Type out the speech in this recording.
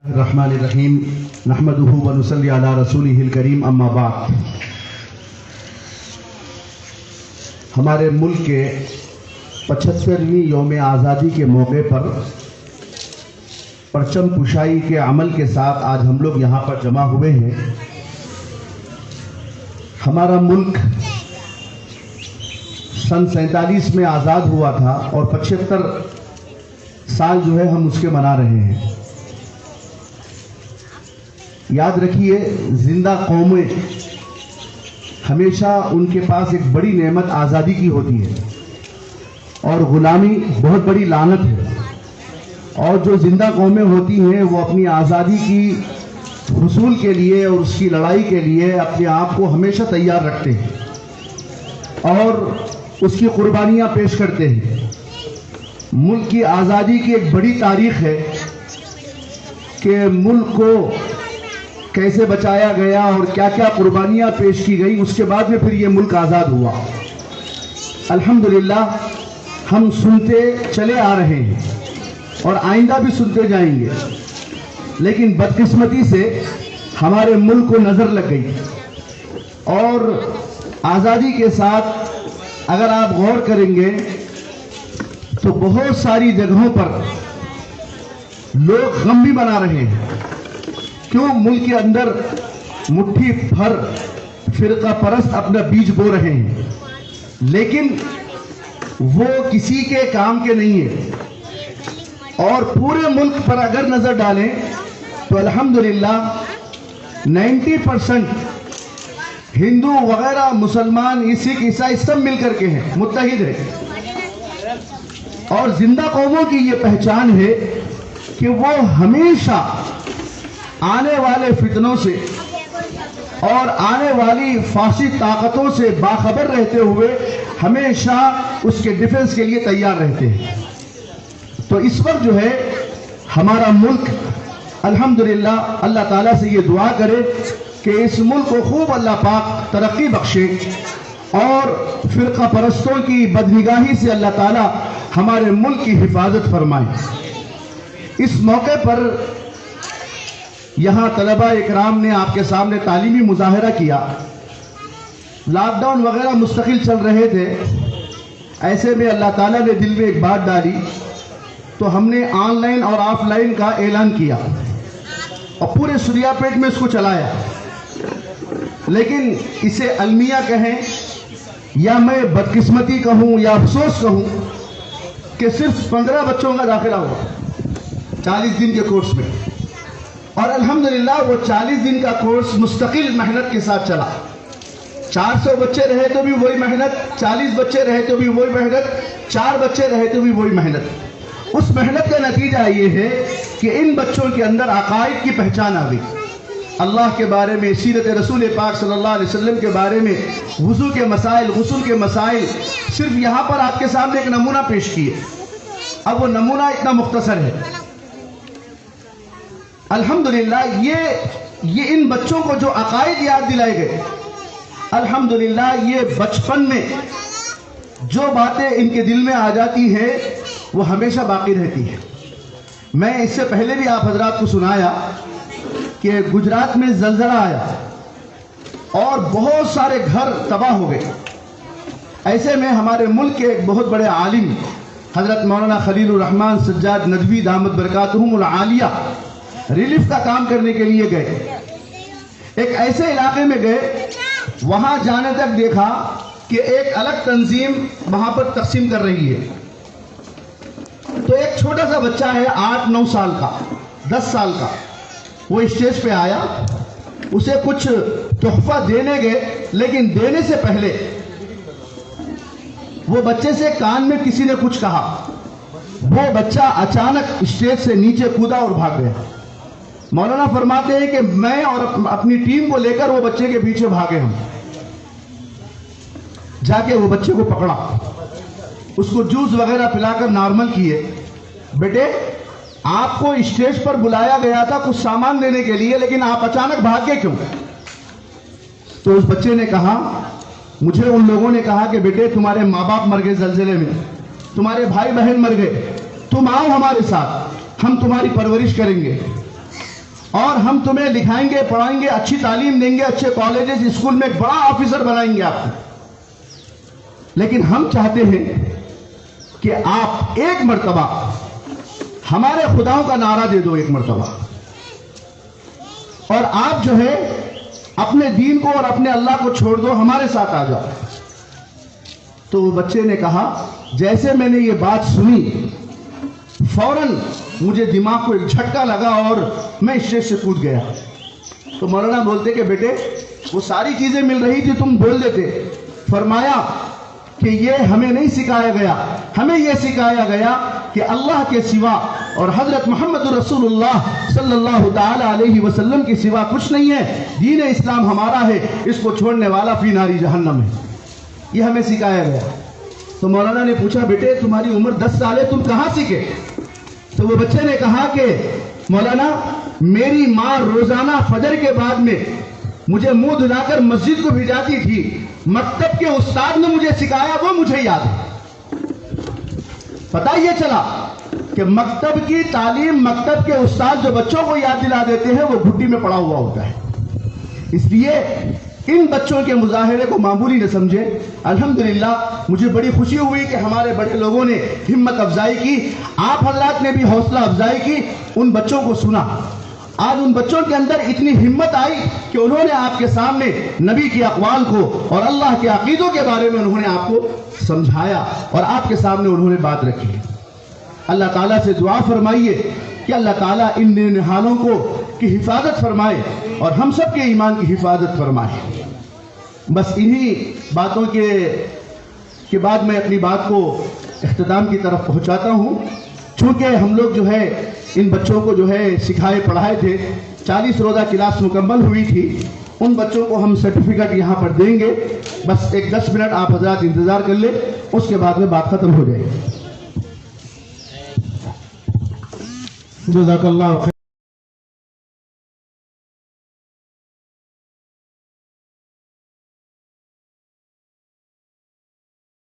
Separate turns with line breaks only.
الرحمن الرحیم نحمدہ و نصلی علی رسولہ الکریم اما بعد۔ ہمارے ملک کے 75ویں یوم آزادی کے موقع پر پرچم کشائی کے عمل کے ساتھ آج ہم لوگ یہاں پر جمع ہوئے ہیں۔ ہمارا ملک سن 47 میں آزاد ہوا تھا اور 75 سال جو ہے ہم اس کے منا رہے ہیں۔ یاد رکھیے، زندہ قومیں ہمیشہ ان کے پاس ایک بڑی نعمت آزادی کی ہوتی ہے اور غلامی بہت بڑی لعنت ہے، اور جو زندہ قومیں ہوتی ہیں وہ اپنی آزادی کی حصول کے لیے اور اس کی لڑائی کے لیے اپنے آپ کو ہمیشہ تیار رکھتے ہیں اور اس کی قربانیاں پیش کرتے ہیں۔ ملک کی آزادی کی ایک بڑی تاریخ ہے کہ ملک کو کیسے بچایا گیا اور کیا کیا قربانیاں پیش کی گئی، اس کے بعد میں پھر یہ ملک آزاد ہوا۔ الحمدللہ ہم سنتے چلے آ رہے ہیں اور آئندہ بھی سنتے جائیں گے، لیکن بدقسمتی سے ہمارے ملک کو نظر لگ گئی، اور آزادی کے ساتھ اگر آپ غور کریں گے تو بہت ساری جگہوں پر لوگ غم بھی منا رہے ہیں۔ کیوں؟ ملک کے اندر مٹھی بھر فرقہ پرست اپنا بیج بو رہے ہیں، لیکن وہ کسی کے کام کے نہیں ہیں، اور پورے ملک پر اگر نظر ڈالیں تو الحمدللہ 90% ہندو وغیرہ مسلمان سکھ عیسائی سب مل کر کے ہیں، متحد ہیں، اور زندہ قوموں کی یہ پہچان ہے کہ وہ ہمیشہ آنے والے فتنوں سے اور آنے والی فاسد طاقتوں سے باخبر رہتے ہوئے ہمیشہ اس کے ڈیفنس کے لیے تیار رہتے ہیں۔ تو اس وقت جو ہے ہمارا ملک الحمدللہ اللہ تعالیٰ سے یہ دعا کرے کہ اس ملک کو خوب اللہ پاک ترقی بخشے اور فرقہ پرستوں کی بدنگاہی سے اللہ تعالیٰ ہمارے ملک کی حفاظت فرمائے۔ اس موقع پر یہاں طلبہ اکرام نے آپ کے سامنے تعلیمی مظاہرہ کیا۔ لاک ڈاؤن وغیرہ مستقل چل رہے تھے، ایسے میں اللہ تعالیٰ نے دل میں ایک بات ڈالی تو ہم نے آن لائن اور آف لائن کا اعلان کیا اور پورے سریا پیٹ میں اس کو چلایا۔ لیکن اسے المیہ کہیں یا میں بدقسمتی کہوں یا افسوس کہوں کہ صرف 15 بچوں کا داخلہ ہوا 40 دن کے کورس میں، اور الحمدللہ وہ 40 دن کا کورس مستقل محنت کے ساتھ چلا۔ 400 بچے رہے تو بھی وہی محنت، 40 بچے رہے تو بھی وہی محنت، 4 بچے رہے تو بھی وہی محنت۔ اس محنت کا نتیجہ یہ ہے کہ ان بچوں کے اندر عقائد کی پہچان آ گئی، اللہ کے بارے میں، سیرت رسول پاک صلی اللہ علیہ وسلم کے بارے میں، وضو کے مسائل، غسل کے مسائل۔ صرف یہاں پر آپ کے سامنے ایک نمونہ پیش کیے، اب وہ نمونہ اتنا مختصر ہے۔ الحمدللہ یہ ان بچوں کو جو عقائد یاد دلائے گئے، الحمدللہ یہ بچپن میں جو باتیں ان کے دل میں آ جاتی ہیں وہ ہمیشہ باقی رہتی ہیں۔ میں اس سے پہلے بھی آپ حضرات کو سنایا کہ گجرات میں زلزلہ آیا اور بہت سارے گھر تباہ ہو گئے۔ ایسے میں ہمارے ملک کے ایک بہت بڑے عالم حضرت مولانا خلیل الرحمن سجاد ندوی دامت برکاتہم العالیہ ریلیف کا کام کرنے کے لیے گئے۔ ایک ایسے علاقے میں گئے، وہاں جانے تک دیکھا کہ ایک الگ تنظیم وہاں پر تقسیم کر رہی ہے، تو ایک چھوٹا سا بچہ ہے 8-9 سال کا، 10 سال کا، وہ اسٹیج پہ آیا، اسے کچھ تحفہ دینے گئے، لیکن دینے سے پہلے وہ بچے سے کان میں کسی نے کچھ کہا، وہ بچہ اچانک اسٹیج سے نیچے کودا اور بھاگ گیا۔ مولانا فرماتے ہیں کہ میں اور اپنی ٹیم کو لے کر وہ بچے کے پیچھے بھاگے، ہم جا کے وہ بچے کو پکڑا، اس کو جوس وغیرہ پلا کر نارمل کیے۔ بیٹے، آپ کو اسٹیج پر بلایا گیا تھا کچھ سامان لینے کے لیے، لیکن آپ اچانک بھاگ گئے کیوں؟ تو اس بچے نے کہا، مجھے ان لوگوں نے کہا کہ بیٹے تمہارے ماں باپ مر گئے زلزلے میں، تمہارے بھائی بہن مر گئے، تم آؤ ہمارے ساتھ، ہم تمہاری پرورش کریں گے۔ اور ہم تمہیں لکھائیں گے، پڑھائیں گے، اچھی تعلیم دیں گے، اچھے کالجز اسکول میں ایک بڑا آفیسر بنائیں گے آپ کو، لیکن ہم چاہتے ہیں کہ آپ ایک مرتبہ ہمارے خداؤں کا نعرہ دے دو، ایک مرتبہ، اور آپ جو ہے اپنے دین کو اور اپنے اللہ کو چھوڑ دو، ہمارے ساتھ آ جاؤ۔ تو وہ بچے نے کہا، جیسے میں نے یہ بات سنی فوراً مجھے دماغ کو ایک جھٹکا لگا اور میں اسٹیج سے کود گیا۔ تو مولانا بولتے کہ بیٹے وہ ساری چیزیں مل رہی تھی، تم بول دیتے۔ فرمایا کہ یہ ہمیں نہیں سکھایا گیا، ہمیں یہ سکھایا گیا کہ اللہ کے سوا اور حضرت محمد رسول اللہ صلی اللہ تعالی علیہ وسلم کے سوا کچھ نہیں ہے، دین اسلام ہمارا ہے، اس کو چھوڑنے والا فی ناری جہنم ہے، یہ ہمیں سکھایا گیا۔ تو مولانا نے پوچھا بیٹے تمہاری عمر 10 سال ہے، تم کہاں سیکھے؟ تو وہ بچے نے کہا کہ مولانا میری ماں روزانہ فجر کے بعد میں مجھے منہ دھلا کر مسجد کو بھیجاتی تھی، مکتب کے استاد نے مجھے سکھایا، وہ مجھے یاد ہے۔ پتہ یہ چلا کہ مکتب کی تعلیم، مکتب کے استاد جو بچوں کو یاد دلا دیتے ہیں وہ گھٹی میں پڑا ہوا ہوتا ہے۔ اس لیے ان بچوں کے مظاہرے کو معمولی نہ سمجھے۔ الحمدللہ مجھے بڑی خوشی ہوئی کہ ہمارے بڑے لوگوں نے ہمت افزائی کی، آپ حضرات نے بھی حوصلہ افزائی کی، ان بچوں کو سنا۔ آج ان بچوں کے اندر اتنی ہمت آئی کہ انہوں نے آپ کے سامنے نبی کی اقوال کو اور اللہ کے عقیدوں کے بارے میں انہوں نے آپ کو سمجھایا اور آپ کے سامنے انہوں نے بات رکھی۔ اللہ تعالیٰ سے دعا فرمائیے کہ اللہ تعالیٰ ان ننہالوں کو کی حفاظت فرمائے اور ہم سب کے ایمان کی حفاظت فرمائے۔ بس انہی باتوں کے بعد میں اپنی بات کو اختتام کی طرف پہنچاتا ہوں۔ چونکہ ہم لوگ جو ہے ان بچوں کو جو ہے سکھائے پڑھائے تھے، 40 روزہ کلاس مکمل ہوئی تھی، ان بچوں کو ہم سرٹیفکیٹ یہاں پر دیں گے۔ بس ایک 10 منٹ آپ حضرات انتظار کر لیں، اس کے بعد میں بات ختم ہو جائے گی۔ جزاک اللہ خیر۔